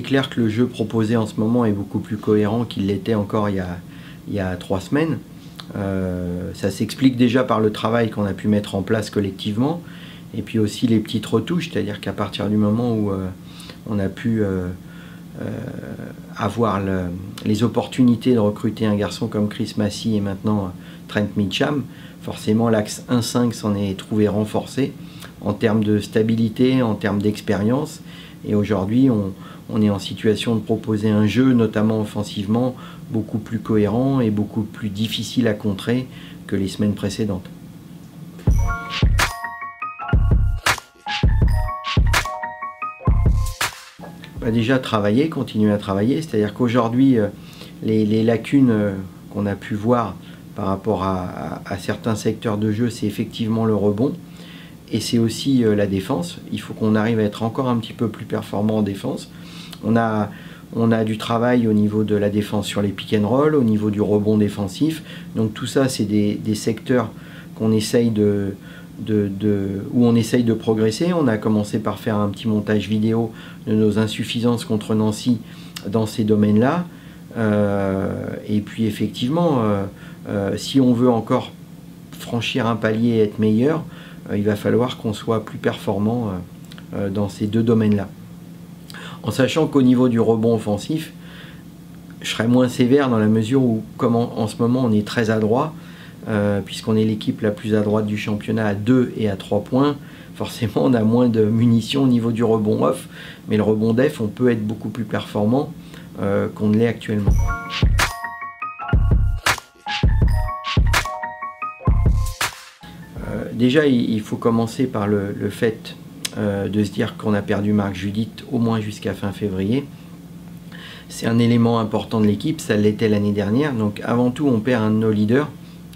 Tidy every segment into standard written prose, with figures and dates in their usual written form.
clair que le jeu proposé en ce moment est beaucoup plus cohérent qu'il l'était encore il y a 3 semaines. Ça s'explique déjà par le travail qu'on a pu mettre en place collectivement, et puis aussi les petites retouches, c'est-à-dire qu'à partir du moment où on a pu avoir les opportunités de recruter un garçon comme Chris Massey et maintenant Trent Mitcham, forcément l'axe 1-5 s'en est trouvé renforcé en termes de stabilité, en termes d'expérience, et aujourd'hui on est en situation de proposer un jeu, notamment offensivement, beaucoup plus cohérent et beaucoup plus difficile à contrer que les semaines précédentes. Déjà continuer à travailler, c'est-à-dire qu'aujourd'hui les lacunes qu'on a pu voir par rapport à certains secteurs de jeu, c'est effectivement le rebond et c'est aussi la défense. Il faut qu'on arrive à être encore un petit peu plus performant en défense. On a du travail au niveau de la défense sur les pick and roll, au niveau du rebond défensif, donc tout ça c'est des secteurs qu'on essaye où on essaye de progresser. On a commencé par faire un petit montage vidéo de nos insuffisances contre Nancy dans ces domaines-là. Et puis effectivement, si on veut encore franchir un palier et être meilleur, il va falloir qu'on soit plus performant dans ces deux domaines-là. En sachant qu'au niveau du rebond offensif, je serais moins sévère dans la mesure où, comme en ce moment on est très adroit, puisqu'on est l'équipe la plus à droite du championnat à 2 et à 3 points, forcément on a moins de munitions au niveau du rebond off, mais le rebond def, on peut être beaucoup plus performant qu'on ne l'est actuellement. Déjà, il faut commencer par le fait de se dire qu'on a perdu Marc Judith au moins jusqu'à fin février. C'est un élément important de l'équipe, ça l'était l'année dernière, donc avant tout on perd un de nos leaders,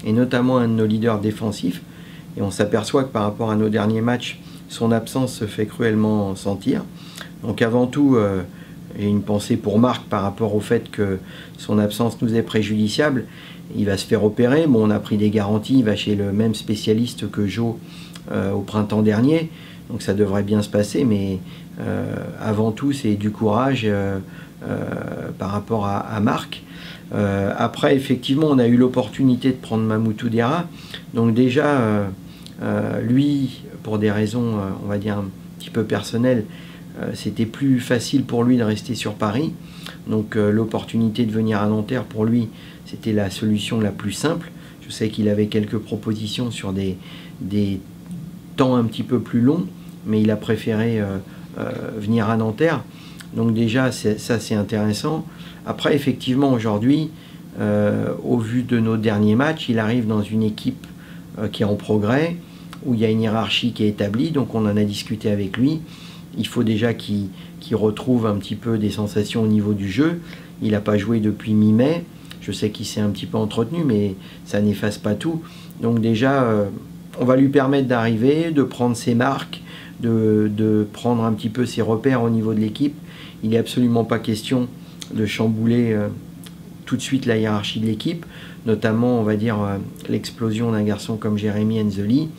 et notamment un de nos leaders défensifs, et on s'aperçoit que par rapport à nos derniers matchs, son absence se fait cruellement sentir. Donc avant tout, j'ai une pensée pour Marc par rapport au fait que son absence nous est préjudiciable. Il va se faire opérer, bon, on a pris des garanties, il va chez le même spécialiste que Joe au printemps dernier, donc ça devrait bien se passer, mais avant tout c'est du courage par rapport à Marc. Après, effectivement, on a eu l'opportunité de prendre Mamoudou Diarra. Donc déjà, lui, pour des raisons, on va dire, un petit peu personnelles, c'était plus facile pour lui de rester sur Paris. Donc l'opportunité de venir à Nanterre, pour lui, c'était la solution la plus simple. Je sais qu'il avait quelques propositions sur des temps un petit peu plus longs, mais il a préféré venir à Nanterre. Donc déjà, ça c'est intéressant. Après, effectivement, aujourd'hui, au vu de nos derniers matchs, il arrive dans une équipe qui est en progrès, où il y a une hiérarchie qui est établie, donc on en a discuté avec lui. Il faut déjà qu'il retrouve un petit peu des sensations au niveau du jeu. Il n'a pas joué depuis mi-mai. Je sais qu'il s'est un petit peu entretenu, mais ça n'efface pas tout. Donc déjà, on va lui permettre d'arriver, de prendre ses marques, de prendre un petit peu ses repères au niveau de l'équipe. Il n'est absolument pas question de chambouler tout de suite la hiérarchie de l'équipe, notamment, on va dire, l'explosion d'un garçon comme Jérémy Enzeli.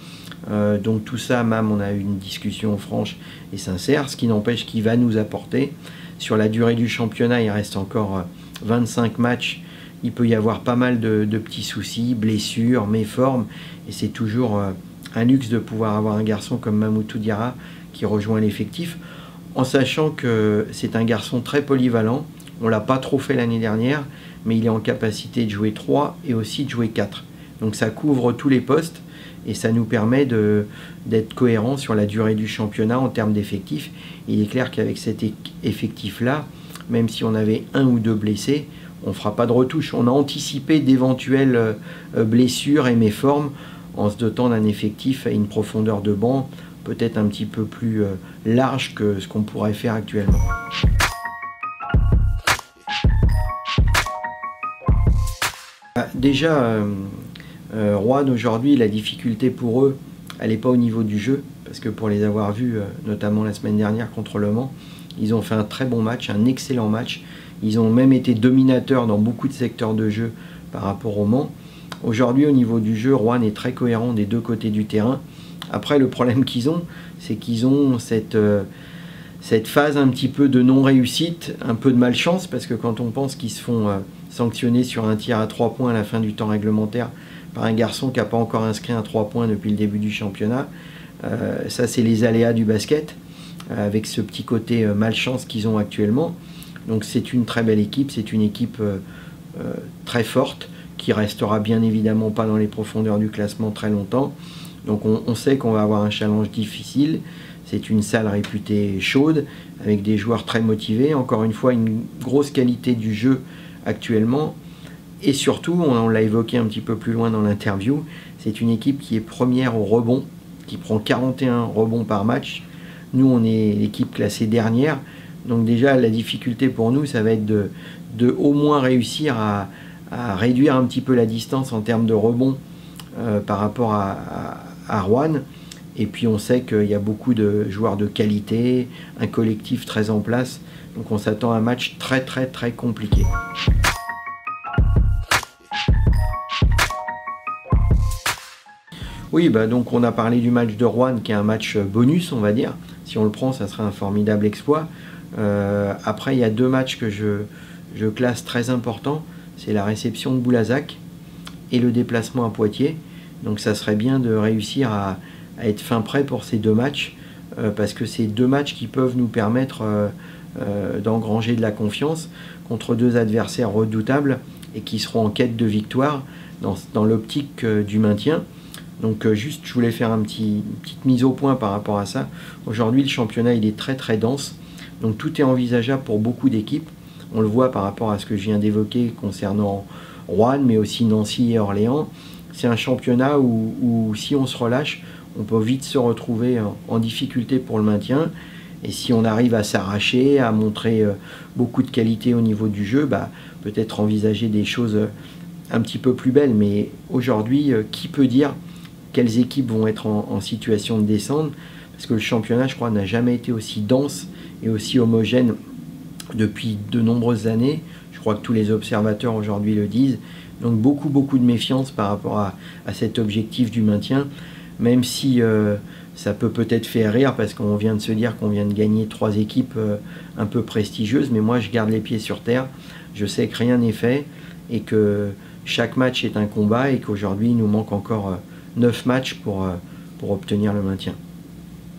Donc tout ça, même, on a eu une discussion franche et sincère, ce qui n'empêche qu'il va nous apporter. Sur la durée du championnat, il reste encore 25 matchs. Il peut y avoir pas mal de petits soucis, blessures, méformes, et c'est toujours un luxe de pouvoir avoir un garçon comme Mamoudou Diarra qui rejoint l'effectif, en sachant que c'est un garçon très polyvalent. On ne l'a pas trop fait l'année dernière, mais il est en capacité de jouer 3 et aussi de jouer 4. Donc ça couvre tous les postes et ça nous permet d'être cohérent sur la durée du championnat en termes d'effectifs. Il est clair qu'avec cet effectif-là, même si on avait 1 ou 2 blessés, on ne fera pas de retouche. On a anticipé d'éventuelles blessures et méformes en se dotant d'un effectif à une profondeur de banc peut-être un petit peu plus large que ce qu'on pourrait faire actuellement. Déjà, Roanne aujourd'hui, la difficulté pour eux, elle n'est pas au niveau du jeu, parce que pour les avoir vus, notamment la semaine dernière contre Le Mans, ils ont fait un très bon match, un excellent match. Ils ont même été dominateurs dans beaucoup de secteurs de jeu par rapport au Mans. Aujourd'hui, au niveau du jeu, Roanne est très cohérent des deux côtés du terrain. Après, le problème qu'ils ont, c'est qu'ils ont cette cette phase un petit peu de non-réussite, un peu de malchance, parce que quand on pense qu'ils se font sanctionner sur un tir à 3 points à la fin du temps réglementaire par un garçon qui n'a pas encore inscrit un 3 points depuis le début du championnat, ça c'est les aléas du basket, avec ce petit côté malchance qu'ils ont actuellement. Donc c'est une très belle équipe, c'est une équipe très forte, qui restera bien évidemment pas dans les profondeurs du classement très longtemps. Donc on sait qu'on va avoir un challenge difficile. C'est une salle réputée chaude, avec des joueurs très motivés. Encore une fois, une grosse qualité du jeu actuellement. Et surtout, on l'a évoqué un petit peu plus loin dans l'interview, c'est une équipe qui est première au rebond, qui prend 41 rebonds par match. Nous, on est l'équipe classée dernière. Donc déjà, la difficulté pour nous, ça va être de au moins réussir à réduire un petit peu la distance en termes de rebonds par rapport à Rouen. Et puis on sait qu'il y a beaucoup de joueurs de qualité, un collectif très en place. Donc on s'attend à un match très très très compliqué. Oui, donc on a parlé du match de Rouen qui est un match bonus, on va dire. Si on le prend, ça sera un formidable exploit. Après, il y a 2 matchs que je classe très importants. C'est la réception de Boulazac et le déplacement à Poitiers. Donc ça serait bien de réussir à être fin prêt pour ces 2 matchs, parce que c'est 2 matchs qui peuvent nous permettre d'engranger de la confiance contre 2 adversaires redoutables et qui seront en quête de victoire dans l'optique du maintien. Donc juste, je voulais faire une petite mise au point par rapport à ça. Aujourd'hui, le championnat il est très très dense, donc tout est envisageable pour beaucoup d'équipes. On le voit par rapport à ce que je viens d'évoquer concernant Rouen, mais aussi Nancy et Orléans. C'est un championnat où si on se relâche, on peut vite se retrouver en difficulté pour le maintien. Et si on arrive à s'arracher, à montrer beaucoup de qualité au niveau du jeu, peut-être envisager des choses un petit peu plus belles. Mais aujourd'hui, qui peut dire quelles équipes vont être en situation de descendre? Parce que le championnat, je crois, n'a jamais été aussi dense et aussi homogène depuis de nombreuses années. Je crois que tous les observateurs aujourd'hui le disent. Donc beaucoup de méfiance par rapport à cet objectif du maintien, même si ça peut peut-être faire rire parce qu'on vient de se dire qu'on vient de gagner 3 équipes un peu prestigieuses, mais moi je garde les pieds sur terre. Je sais que rien n'est fait et que chaque match est un combat et qu'aujourd'hui il nous manque encore 9 matchs pour obtenir le maintien.